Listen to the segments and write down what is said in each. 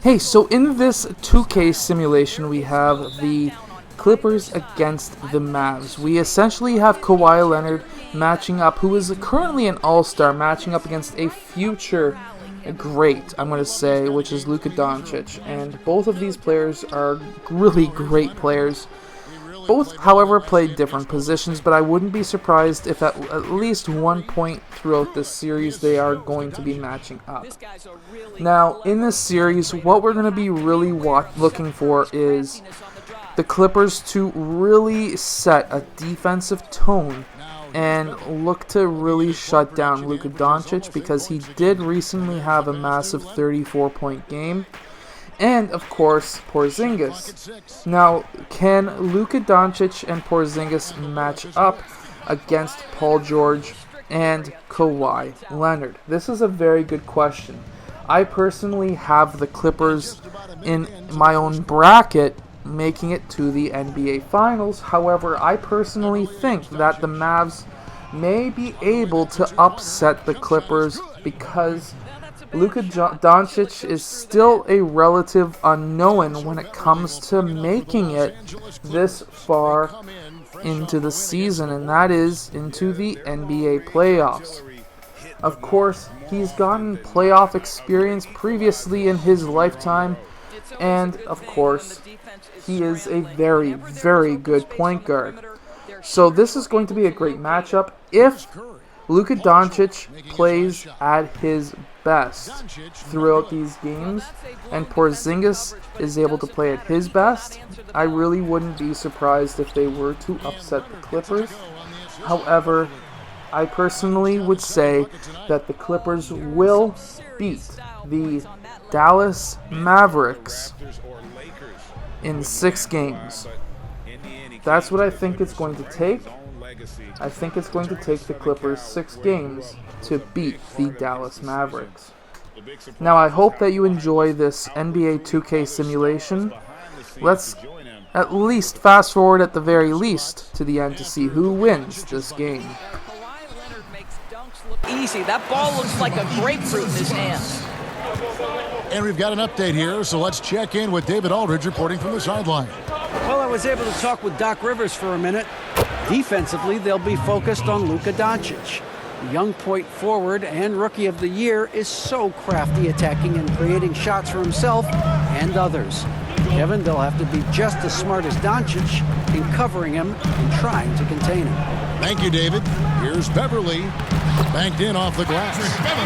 Hey, so in this 2K simulation, we have the Clippers against the Mavs. We essentially have Kawhi Leonard matching up, who is currently an all-star, matching up against a future great, I'm going to say, which is Luka Doncic. And both of these players are really great players. Both, however, play different positions, but I wouldn't be surprised if at least one point throughout this series they are going to be matching up. Now, in this series, what we're going to be really looking for is the Clippers to really set a defensive tone and look to really shut down Luka Doncic, because he did recently have a massive 34-point game. And, of course, Porzingis. Now, can Luka Doncic and Porzingis match up against Paul George and Kawhi Leonard? This is a very good question. I personally have the Clippers in my own bracket making it to the NBA Finals. However, I personally think that the Mavs may be able to upset the Clippers because Luka Doncic is still a relative unknown when it comes to making it this far into the season, and that is into the NBA playoffs. Of course, he's gotten playoff experience previously in his lifetime, and of course, he is a very, very good point guard. So this is going to be a great matchup if Luka Doncic plays at his best throughout these games and Porzingis is able to play at his best. I really wouldn't be surprised if they were to upset the Clippers. However, I personally would say that the Clippers will beat the Dallas Mavericks in 6 games. That's what I think it's going to take. I think it's going to take the Clippers 6 games to beat the Dallas Mavericks. Now, I hope that you enjoy this NBA 2K simulation. Let's at least fast forward at the very least to the end to see who wins this game. Easy. That ball looks like a grapefruit in his hands. And we've got an update here, so let's check in with David Aldridge reporting from the sideline. Well, I was able to talk with Doc Rivers for a minute. Defensively, they'll be focused on Luka Doncic. The young point forward and rookie of the year is so crafty, attacking and creating shots for himself and others. Kevin, they'll have to be just as smart as Doncic in covering him and trying to contain him. Thank you, David. Here's Beverly, banked in off the glass.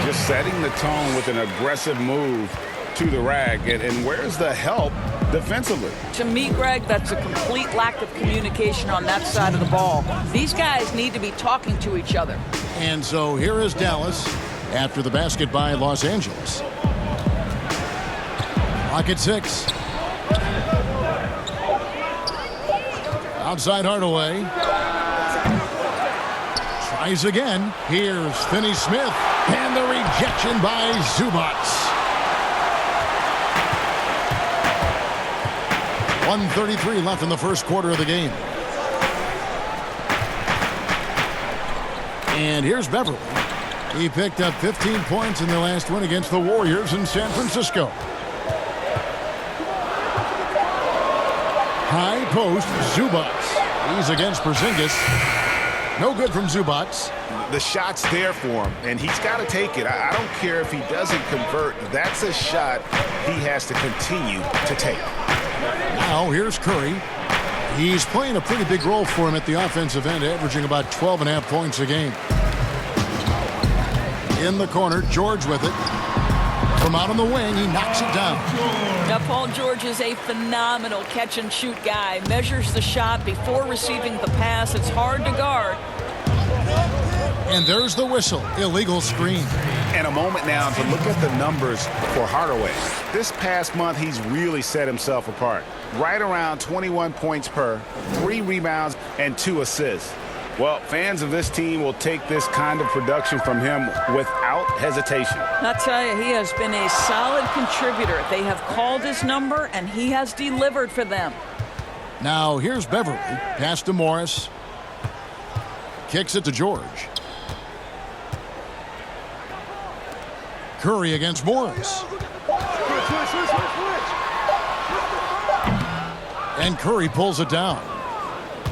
Just setting the tone with an aggressive move to the rack. And where's the help defensively? To me, Greg, that's a complete lack of communication on that side of the ball. These guys need to be talking to each other. And so here is Dallas after the basket by Los Angeles. Clock at 6. Outside Hardaway. Tries again. Here's Finney-Smith. And the rejection by Zubac. 1:33 left in the first quarter of the game. And here's Beverly. He picked up 15 points in the last win against the Warriors in San Francisco. High post, Zubac. He's against Porzingis. No good from Zubac. The shot's there for him, and he's got to take it. I don't care if he doesn't convert. That's a shot he has to continue to take. Now here's Curry. He's playing a pretty big role for him at the offensive end, averaging about 12.5 points a game. In the corner, George with it. From out on the wing, he knocks it down. Now, Paul George is a phenomenal catch-and-shoot guy. Measures the shot before receiving the pass. It's hard to guard. And there's the whistle. Illegal screen. And a moment now to look at the numbers for Hardaway. This past month, he's really set himself apart. Right around 21 points per, 3 rebounds, and 2 assists. Well, fans of this team will take this kind of production from him without hesitation. I'll tell you, he has been a solid contributor. They have called his number, and he has delivered for them. Now, here's Beverly. Pass to Morris. Kicks it to George. Curry against Morris. And Curry pulls it down.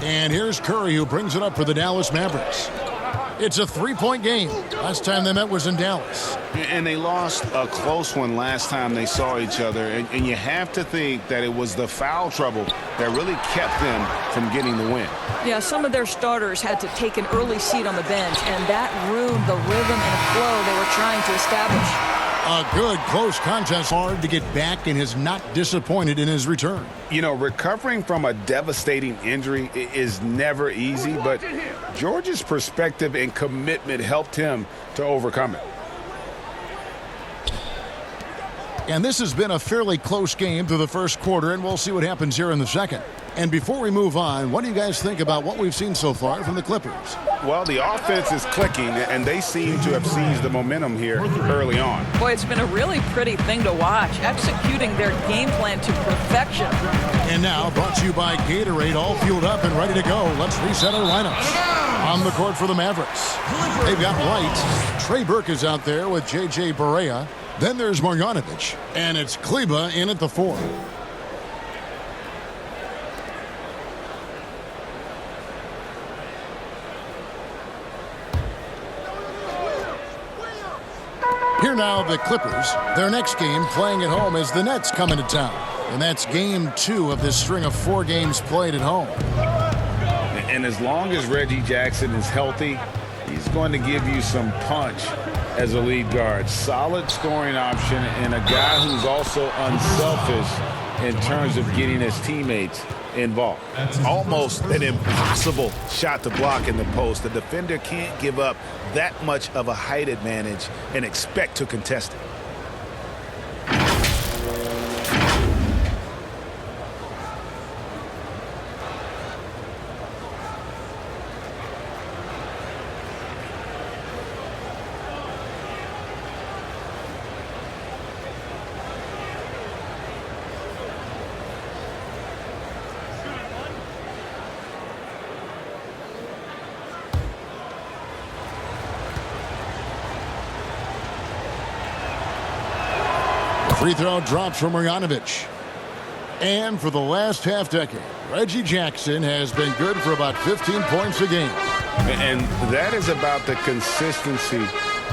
And here's Curry, who brings it up for the Dallas Mavericks. It's a three-point game. Last time they met was in Dallas. And they lost a close one last time they saw each other. And you have to think that it was the foul trouble that really kept them from getting the win. Yeah, some of their starters had to take an early seat on the bench, and that ruined the rhythm and flow they were trying to establish. A good close contest. Hard to get back and has not disappointed in his return. You know, recovering from a devastating injury is never easy, but George's perspective and commitment helped him to overcome it. And this has been a fairly close game through the first quarter, and we'll see what happens here in the second. And before we move on, what do you guys think about what we've seen so far from the Clippers? Well, the offense is clicking, and they seem to have seized the momentum here early on. Boy, it's been a really pretty thing to watch, executing their game plan to perfection. And now, brought to you by Gatorade, all fueled up and ready to go. Let's reset our lineups. On the court for the Mavericks, they've got Wright. Trey Burke is out there with J.J. Barea. Then there's Marjanovic, and it's Kleba in at the 4. Here now, the Clippers. Their next game playing at home as the Nets come into town. And that's game 2 of this string of 4 games played at home. And as long as Reggie Jackson is healthy, he's going to give you some punch as a lead guard. Solid scoring option and a guy who's also unselfish in terms of getting his teammates involved. Almost an impossible shot to block in the post. The defender can't give up that much of a height advantage and expect to contest it. Free throw drops from Marjanovic. And for the last half decade, Reggie Jackson has been good for about 15 points a game. And that is about the consistency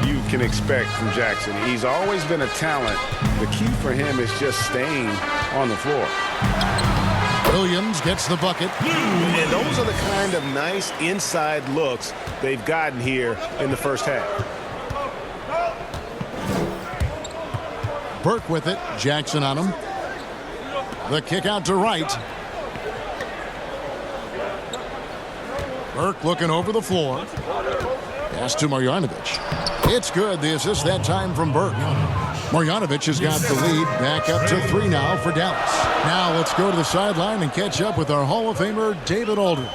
you can expect from Jackson. He's always been a talent. The key for him is just staying on the floor. Williams gets the bucket. And those are the kind of nice inside looks they've gotten here in the first half. Burke with it. Jackson on him. The kick out to Wright. Burke looking over the floor. Pass to Marjanovic. It's good. The assist that time from Burke. Marjanovic has got the lead. Back up to 3 now for Dallas. Now let's go to the sideline and catch up with our Hall of Famer, David Aldridge.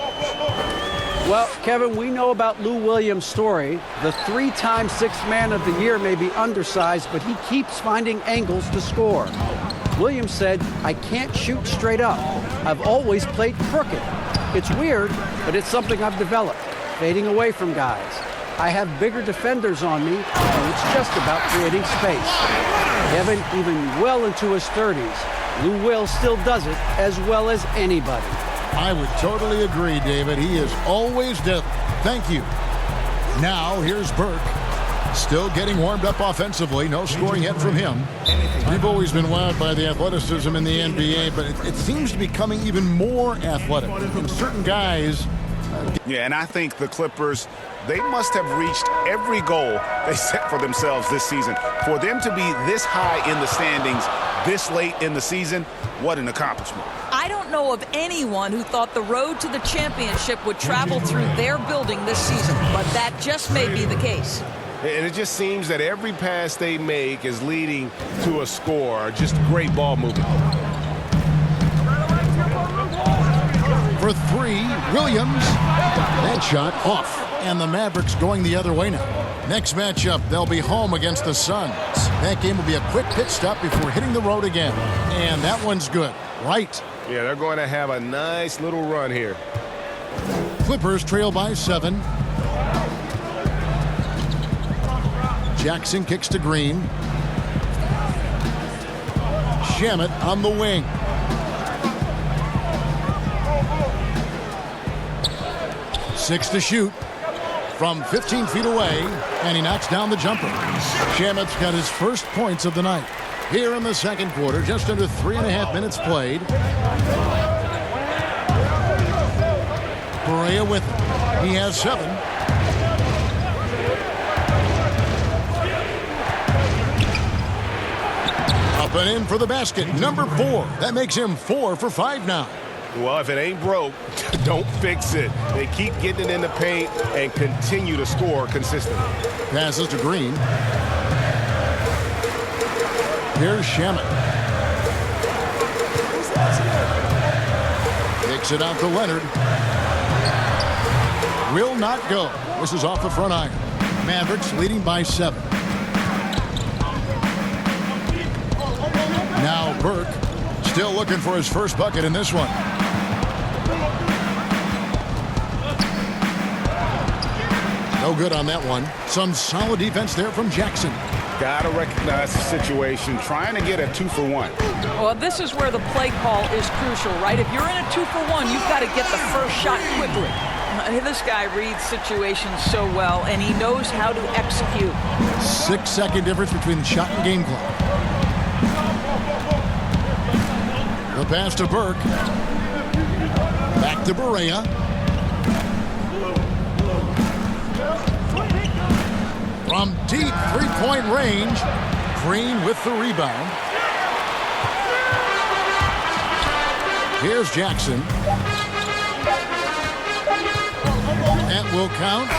Well, Kevin, we know about Lou Williams' story. The 3-time Sixth Man of the Year may be undersized, but he keeps finding angles to score. Williams said, "I can't shoot straight up. I've always played crooked. It's weird, but it's something I've developed, fading away from guys. I have bigger defenders on me, and it's just about creating space." Kevin, even well into his 30s, Lou Will still does it as well as anybody. I would totally agree, David. He is always deadly. Thank you. Now, here's Burke. Still getting warmed up offensively. No scoring yet from him. We've always been wowed by the athleticism in the NBA, but it seems to be becoming even more athletic. And certain guys... Yeah, and I think the Clippers, they must have reached every goal they set for themselves this season. For them to be this high in the standings this late in the season, what an accomplishment. I don't know of anyone who thought the road to the championship would travel through their building this season, but that just may be the case. And it just seems that every pass they make is leading to a score. Just great ball movement. For 3, Williams. That shot off. And the Mavericks going the other way now. Next matchup, they'll be home against the Suns. That game will be a quick pit stop before hitting the road again. And that one's good. Right. Yeah, they're going to have a nice little run here. Clippers trail by 7. Jackson kicks to Green. Shamet on the wing. 6 to shoot from 15 feet away, and he knocks down the jumper. Shamet's got his first points of the night. Here in the second quarter, just under 3.5 minutes played. Correa with it. He has 7. Up and in for the basket. Number 4. That makes him 4 for 5 now. Well, if it ain't broke, don't fix it. They keep getting it in the paint and continue to score consistently. Passes to Green. Here's Shamet. Takes it out to Leonard. Will not go. This is off the front iron. Mavericks leading by 7. Now Burke still looking for his first bucket in this one. No good on that one. Some solid defense there from Jackson. Gotta recognize the situation, trying to get a 2-for-1. Well, this is where the play call is crucial, right? If you're in a 2-for-1, you've got to get the first shot quickly. This guy reads situations so well, and he knows how to execute. 6-second difference between the shot and game clock. The pass to Burke. Back to Barea. From deep three-point range, Green with the rebound. Here's Jackson. That will count.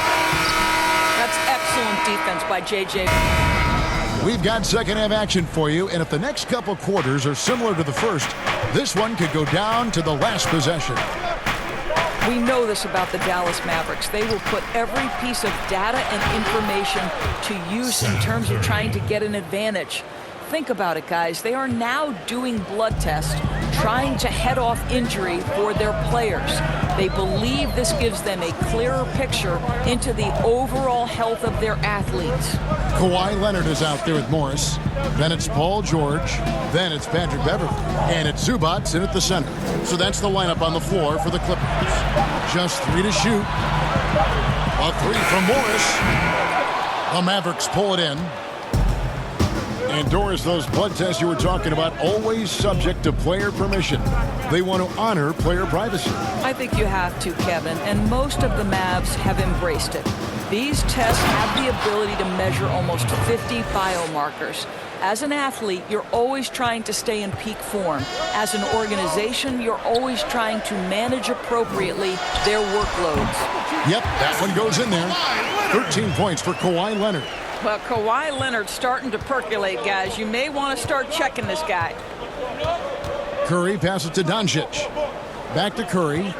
That's excellent defense by J.J. We've got second half action for you, and if the next couple quarters are similar to the first, this one could go down to the last possession. We know this about the Dallas Mavericks. They will put every piece of data and information to use in terms of trying to get an advantage. Think about it, guys. They are now doing blood tests, trying to head off injury for their players. They believe this gives them a clearer picture into the overall health of their athletes. Kawhi Leonard is out there with Morris. Then it's Paul George. Then it's Patrick Beverley. And it's Zubac in at the center. So that's the lineup on the floor for the Clippers. Just 3 to shoot. A 3 from Morris. The Mavericks pull it in. And Doris, those blood tests you were talking about, always subject to player permission. They want to honor player privacy. I think you have to, Kevin, and most of the Mavs have embraced it. These tests have the ability to measure almost 50 biomarkers. As an athlete, you're always trying to stay in peak form. As an organization, you're always trying to manage appropriately their workloads. Yep, that one goes in there. 13 points for Kawhi Leonard. Well, Kawhi Leonard's starting to percolate, guys. You may want to start checking this guy. Curry passes to Doncic. Back to Curry.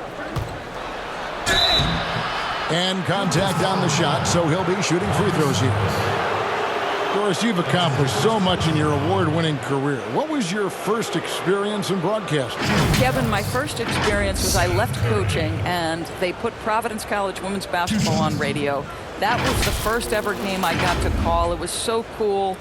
And contact on the shot, so he'll be shooting free throws here. Doris, you've accomplished so much in your award-winning career. What was your first experience in broadcasting? Kevin, my first experience was I left coaching, and they put Providence College women's basketball on radio. That was the first ever game I got to call. It was so cool.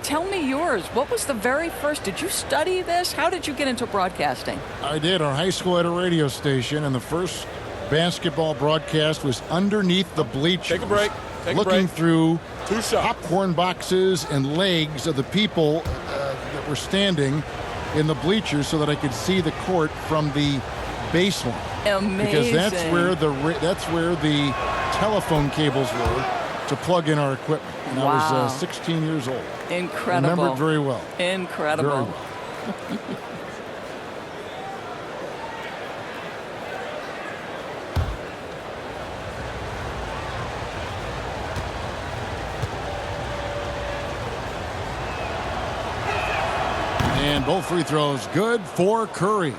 Tell me yours. What was the very first? Did you study this? How did you get into broadcasting? I did. Our high school had a radio station, and the first basketball broadcast was underneath the bleachers. Take a break. Looking through 2 shots. popcorn boxes and legs of the people that were standing in the bleachers so that I could see the court from the baseline. Amazing. Because that's where the telephone cables were to plug in our equipment. And wow. I was 16 years old. Incredible. Remember it very well. Incredible. Very well. And both free throws good for Curry.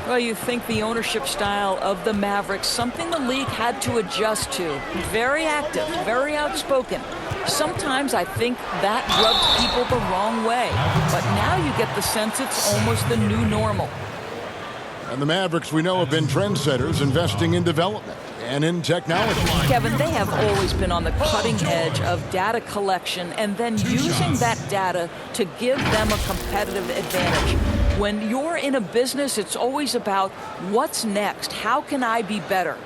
Well, you think the ownership style of the Mavericks, something the league had to adjust to. Very active, very outspoken. Sometimes I think that rubbed people the wrong way. But now you get the sense it's almost the new normal. And the Mavericks, we know, have been trendsetters, investing in development and in technology. Kevin, they have always been on the cutting edge of data collection and then using that data to give them a competitive advantage. When you're in a business, it's always about what's next? How can I be better?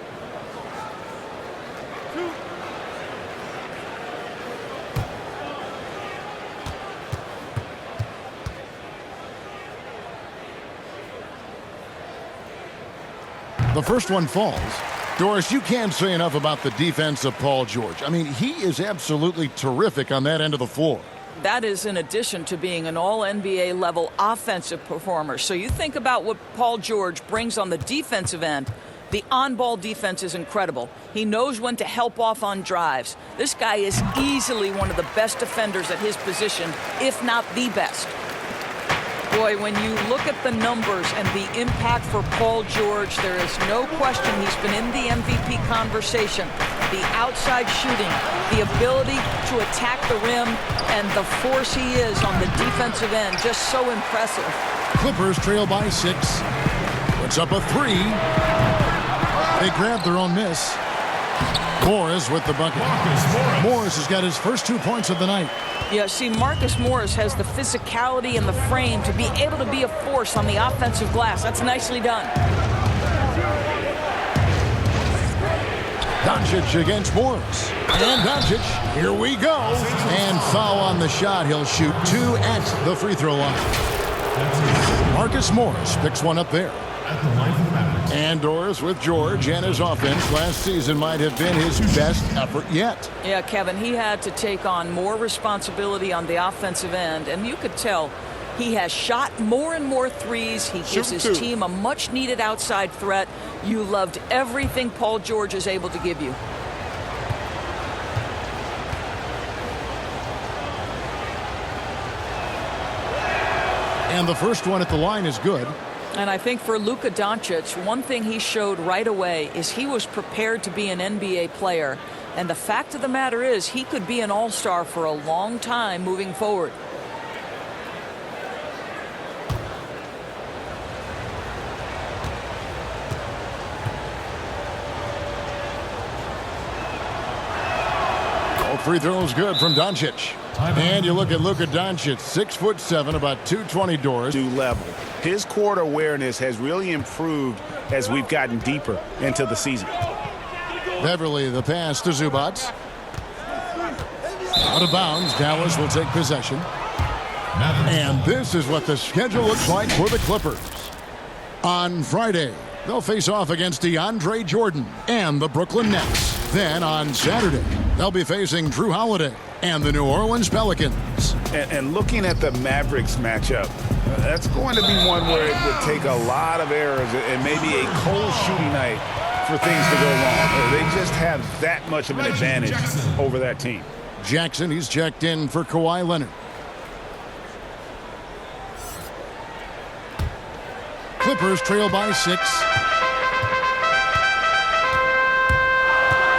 The first one falls. Doris, you can't say enough about the defense of Paul George. I mean, he is absolutely terrific on that end of the floor. That is in addition to being an all-NBA level offensive performer. So you think about what Paul George brings on the defensive end. The on-ball defense is incredible. He knows when to help off on drives. This guy is easily one of the best defenders at his position, if not the best. Boy, when you look at the numbers and the impact for Paul George, there is no question he's been in the MVP conversation. The outside shooting, the ability to attack the rim, and the force he is on the defensive end, just so impressive. Clippers trail by 6. Puts up a 3. They grab their own miss. Morris with the bucket. Morris has got his first 2 points of the night. Yeah, see, Marcus Morris has the physicality and the frame to be able to be a force on the offensive glass. That's nicely done. Doncic against Morris. And Doncic, here we go. And foul on the shot. He'll shoot 2 at the free throw line. Marcus Morris picks one up there. And Doris with George and his offense last season might have been his best effort yet. Yeah, Kevin, he had to take on more responsibility on the offensive end, and you could tell he has shot more and more threes. He gives his team a much-needed outside threat. You loved everything Paul George is able to give you. And the first one at the line is good. And I think for Luka Doncic, one thing he showed right away is he was prepared to be an NBA player. And the fact of the matter is he could be an all-star for a long time moving forward. All free throws good from Doncic. And you look at Luka Doncic, 6'7", about 220 Doors. Level. His court awareness has really improved as we've gotten deeper into the season. Beverly, the pass to Zubac. Out of bounds, Dallas will take possession. And this is what the schedule looks like for the Clippers. On Friday, they'll face off against DeAndre Jordan and the Brooklyn Nets. Then on Saturday, they'll be facing Drew Holiday and the New Orleans Pelicans. And looking at the Mavericks matchup, that's going to be one where it would take a lot of errors and maybe a cold shooting night for things to go wrong. They just have that much of an advantage over that team. Jackson, he's checked in for Kawhi Leonard. Clippers trail by 6.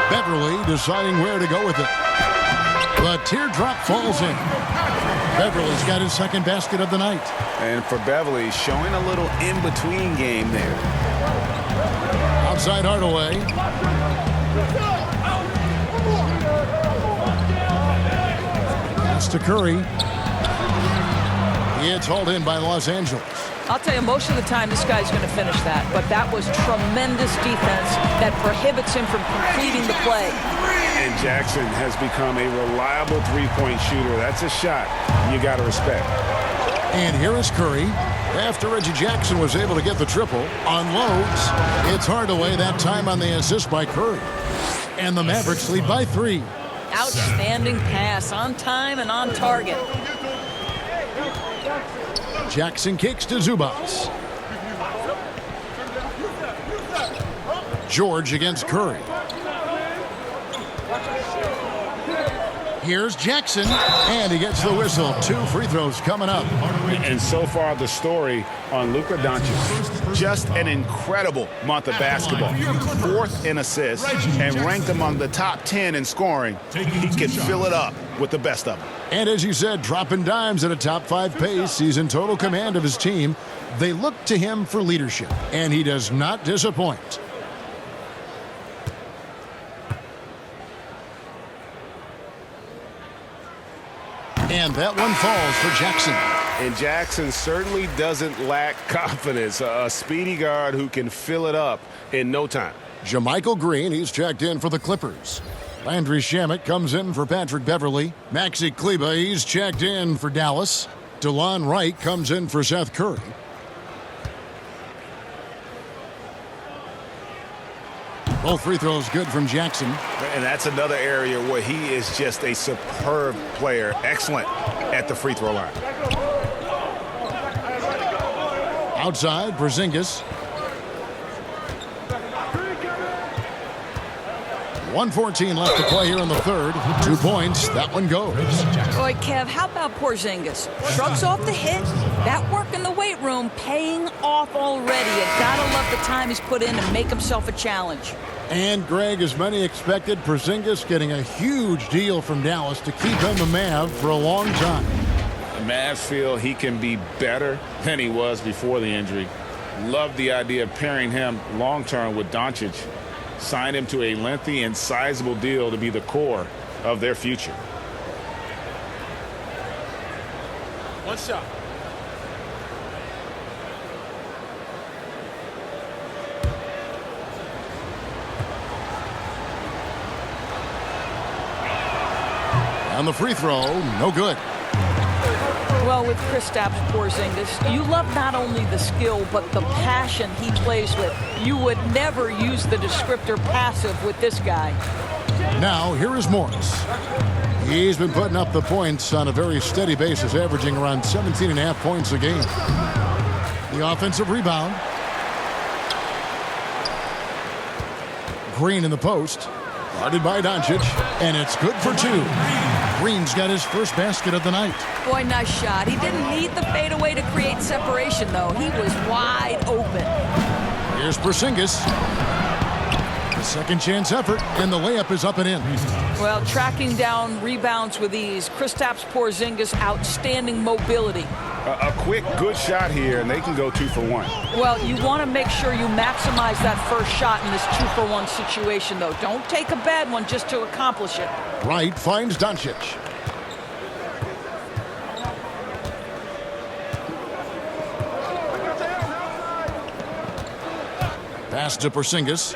Beverly deciding where to go with it. The teardrop falls in. Beverly's got his second basket of the night. And for Beverly, showing a little in-between game there. Outside Hardaway. Pass to Curry. It's hauled in by Los Angeles. I'll tell you, most of the time this guy's going to finish that, but that was tremendous defense that prohibits him from completing the play. And Jackson has become a reliable three-point shooter. That's a shot you got to respect. And here is Curry. After Reggie Jackson was able to get the triple, unloads. It's Hardaway that time on the assist by Curry. And the Mavericks lead by 3. Outstanding pass, on time and on target. Jackson kicks to Zubac. George against Curry. Here's Jackson, and he gets the whistle. 2 free throws coming up. And so far, the story on Luka Doncic. Just an incredible month of basketball. 4th in assists and ranked among the top 10 in scoring. He can fill it up with the best of them. And as you said, dropping dimes at a top 5 pace. He's in total command of his team. They look to him for leadership, and he does not disappoint. And that one falls for Jackson. And Jackson certainly doesn't lack confidence. A speedy guard who can fill it up in no time. JaMychal Green, he's checked in for the Clippers. Landry Shamet comes in for Patrick Beverly. Maxi Kleber, he's checked in for Dallas. DeLon Wright comes in for Seth Curry. Both free throws good from Jackson. And that's another area where he is just a superb player. Excellent at the free throw line. Outside, Porzingis. 1:14 left to play here in the third. 2 points. That one goes. Boy, Kev, how about Porzingis? Shrugs off the hit. That work in the weight room paying off already. You gotta love the time he's put in to make himself a challenge. And Greg, as many expected, Porzingis getting a huge deal from Dallas to keep him a Mav for a long time. The Mavs feel he can be better than he was before the injury. Love the idea of pairing him long-term with Doncic. Signed him to a lengthy and sizable deal to be the core of their future. One shot. On the free throw, no good. Well, with Kristaps Porzingis, you love not only the skill, but the passion he plays with. You would never use the descriptor passive with this guy. Now, here is Morris. He's been putting up the points on a very steady basis, averaging around 17.5 points a game. The offensive rebound. Green in the post. Guarded by Doncic, and it's good for 2. Green's got his first basket of the night. Boy, nice shot. He didn't need the fadeaway to create separation, though. He was wide open. Here's Porzingis. A second chance effort, and the layup is up and in. Well, tracking down rebounds with ease. Kristaps Porzingis, outstanding mobility. A quick, good shot here, and they can go 2 for 1. Well, you want to make sure you maximize that first shot in this 2-for-1 situation, though. Don't take a bad one just to accomplish it. Wright finds Doncic. Pass to Porzingis.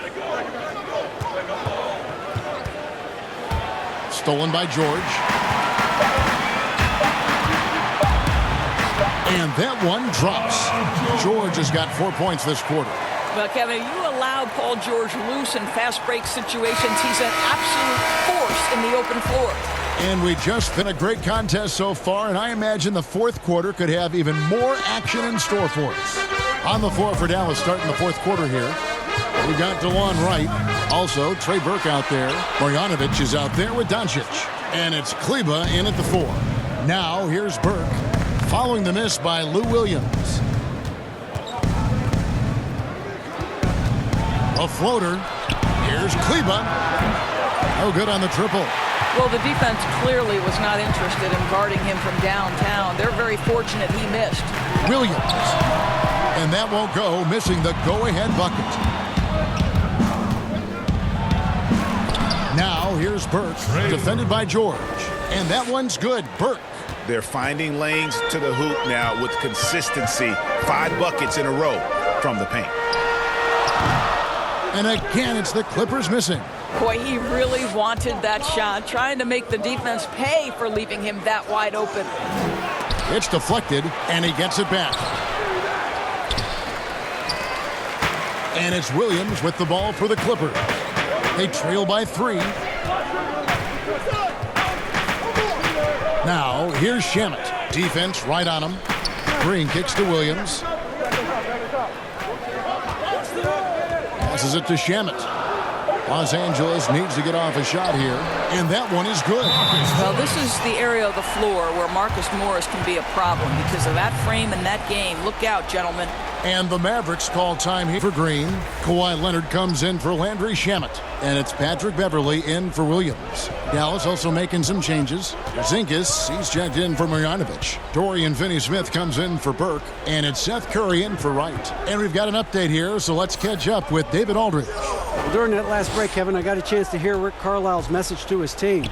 Stolen by George. And that one drops. George has got 4 points this quarter. Well, Kevin, you allow Paul George loose in fast break situations. He's an absolute force in the open floor. And we just been a great contest so far, and I imagine the fourth quarter could have even more action in store for us. On the floor for Dallas starting the fourth quarter here. We've got DeLon Wright. Also, Trey Burke out there. Marjanovic is out there with Doncic. And it's Kleba in at the 4. Now, here's Burke. Following the miss by Lou Williams. A floater. Here's Kleba. No good on the triple. Well, the defense clearly was not interested in guarding him from downtown. They're very fortunate he missed. Williams. And that won't go, missing the go-ahead bucket. Now, here's Burke, defended by George. And that one's good. Burke. They're finding lanes to the hoop now with consistency. 5 buckets in a row from the paint. And again, it's the Clippers missing. Boy, he really wanted that shot, trying to make the defense pay for leaving him that wide open. It's deflected, and he gets it back. And it's Williams with the ball for the Clippers. They trail by 3. Now, here's Shamet. Defense right on him. Green kicks to Williams. Passes it to Shamet. Los Angeles needs to get off a shot here, and that one is good. Well, this is the area of the floor where Marcus Morris can be a problem because of that frame and that game. Look out, gentlemen. And the Mavericks call time here for Green. Kawhi Leonard comes in for Landry Shamet. And it's Patrick Beverley in for Williams. Dallas also making some changes. Porzingis, he's checked in for Marjanovic. Dorian Finney-Smith comes in for Burke. And it's Seth Curry in for Wright. And we've got an update here, so let's catch up with David Aldridge. Well, during that last break, Kevin, I got a chance to hear Rick Carlisle's message to his team.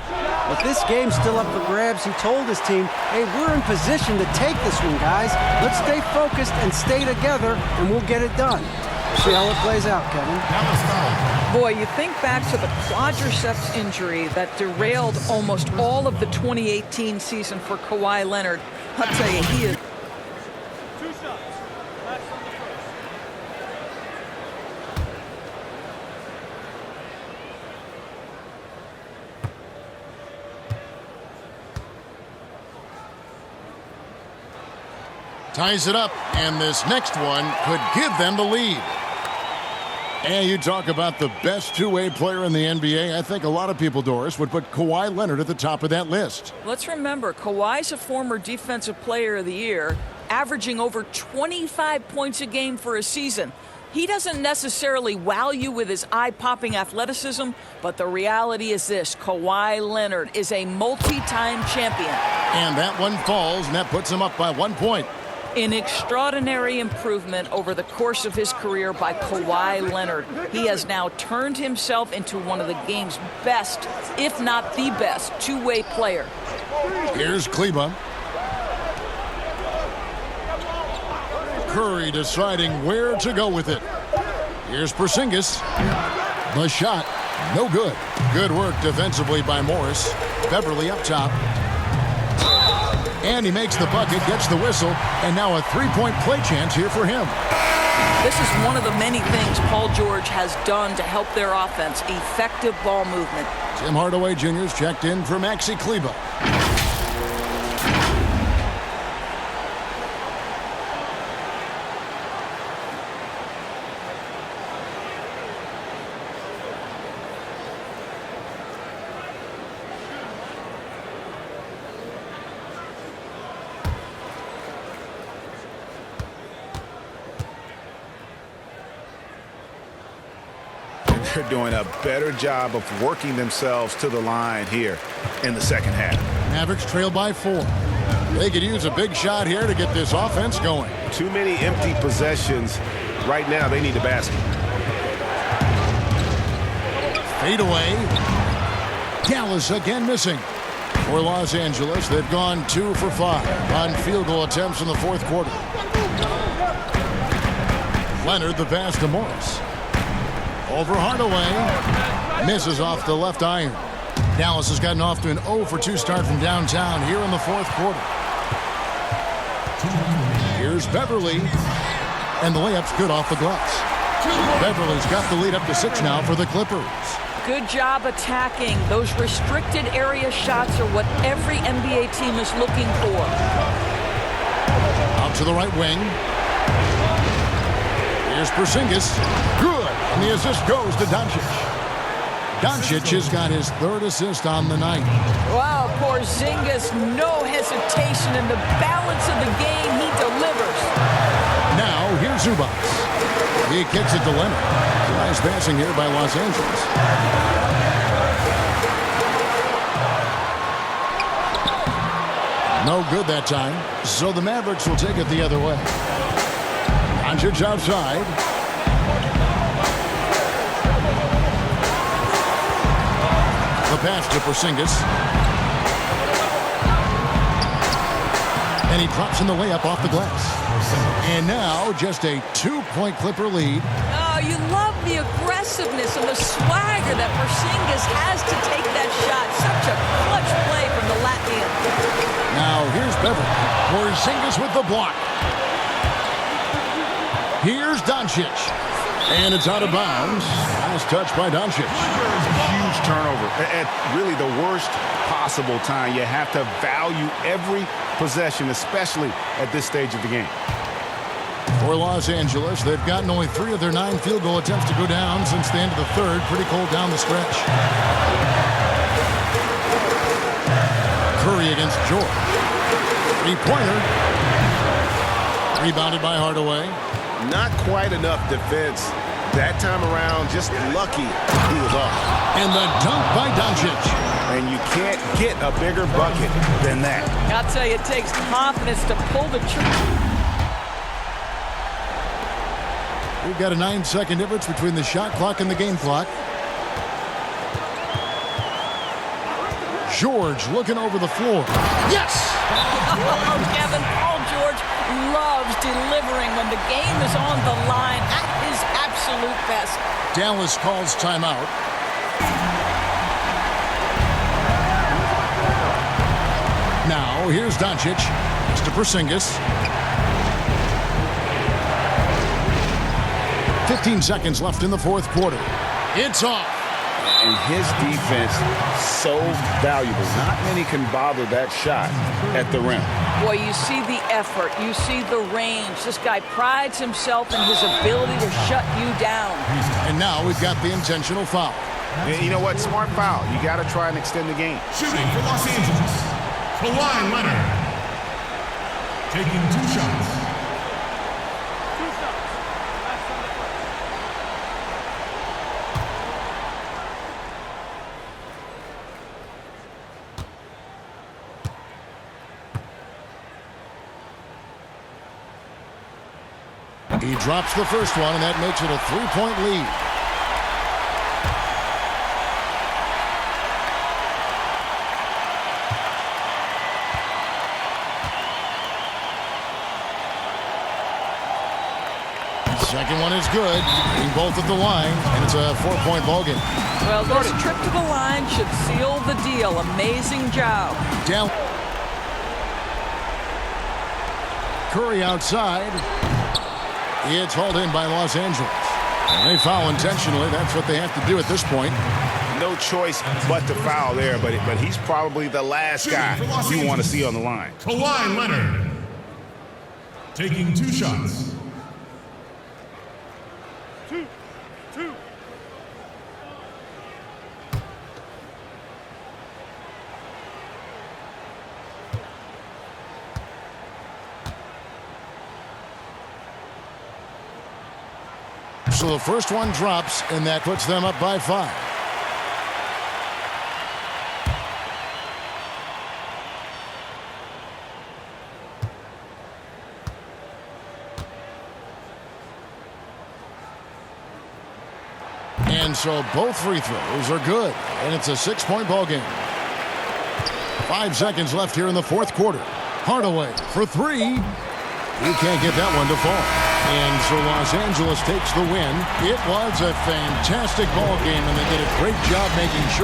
With this game still up for grabs, he told his team, hey, we're in position to take this one, guys. Let's stay focused and stay together, and we'll get it done. See how it plays out, Kevin. Boy, you think back to the quadriceps injury that derailed almost all of the 2018 season for Kawhi Leonard. I'll tell you, he is... Ties it up, and this next one could give them the lead. And you talk about the best two-way player in the NBA. I think a lot of people, Doris, would put Kawhi Leonard at the top of that list. Let's remember, Kawhi's a former Defensive Player of the Year, averaging over 25 points a game for a season. He doesn't necessarily wow you with his eye-popping athleticism, but the reality is this: Kawhi Leonard is a multi-time champion. And that one falls, and that puts him up by 1 point. An extraordinary improvement over the course of his career by Kawhi Leonard. He has now turned himself into one of the game's best, if not the best, two-way player. Here's Kleba. Curry deciding where to go with it. Here's Porzingis. The shot, no good. Good work defensively by Morris. Beverly up top. And he makes the bucket, gets the whistle, and now a three-point play chance here for him. This is one of the many things Paul George has done to help their offense: effective ball movement. Tim Hardaway Jr.'s checked in for Maxi Kleba. They're doing a better job of working themselves to the line here in the second half. Mavericks trail by 4. They could use a big shot here to get this offense going. Too many empty possessions. Right now, they need a basket. Fade away. Dallas again missing. For Los Angeles, they've gone 2 for 5 on field goal attempts in the fourth quarter. Leonard the pass to Morris. Over Hardaway. Misses off the left iron. Dallas has gotten off to an 0 for 2 start from downtown here in the fourth quarter. Here's Beverly. And the layup's good off the glass. Beverly's got the lead up to 6 now for the Clippers. Good job attacking. Those restricted area shots are what every NBA team is looking for. Out to the right wing. Here's Porzingis. Good. And the assist goes to Doncic. Doncic has got his 3rd assist on the night. Wow, Porzingis, no hesitation in the balance of the game. He delivers. Now, here's Zubac. He kicks it to Leonard. Nice passing here by Los Angeles. No good that time. So the Mavericks will take it the other way. Doncic outside. The pass to Porzingis. And he drops in the layup off the glass. And now just a 2-point Clipper lead. Oh, you love the aggressiveness and the swagger that Porzingis has to take that shot. Such a clutch play from the Latvian. Now here's Beverly. Porzingis with the block. Here's Doncic. And it's out of bounds. Nice touch by Doncic. Huge turnover at really the worst possible time. You have to value every possession, especially at this stage of the game. For Los Angeles, they've gotten only 3 of their 9 field goal attempts to go down since the end of the 3rd. Pretty cold down the stretch. Curry against George. 3-pointer. Rebounded by Hardaway. Not quite enough defense that time around. Just lucky he was off. And the dunk by Doncic. And you can't get a bigger bucket than that. I'll tell you, it takes confidence to pull the trigger. We've got a 9-second difference between the shot clock and the game clock. George looking over the floor. Yes! Oh, Kevin, Paul George loves delivering when the game is on the line at his absolute best. Dallas calls timeout. Now, here's Doncic. It's to Porzingis. 15 seconds left in the fourth quarter. It's off. And his defense, so valuable. Not many can bother that shot at the rim. Boy, you see the effort. You see the range. This guy prides himself in his ability to shut you down. And now we've got the intentional foul. And you know what? Smart foul. You got to try and extend the game. Shooting for Los Angeles, Kawhi Leonard. Taking 2 shots. He drops the first one, and that makes it a 3-point lead. Second one is good. Being both at the line, and it's a 4-point ball game. Well, this trip to the line should seal the deal. Amazing job. Down. Curry outside. It's hauled in by Los Angeles. And they foul intentionally. That's what they have to do at this point. No choice but to foul there, but he's probably the last guy you want to see on the line. Kawhi Leonard. Taking 2 shots. So the first one drops, and that puts them up by 5. And so both free throws are good, and it's a 6-point ball game. 5 seconds left here in the fourth quarter. Hardaway for 3. He can't get that one to fall. And so Los Angeles takes the win. It was a fantastic ball game, and they did a great job making sure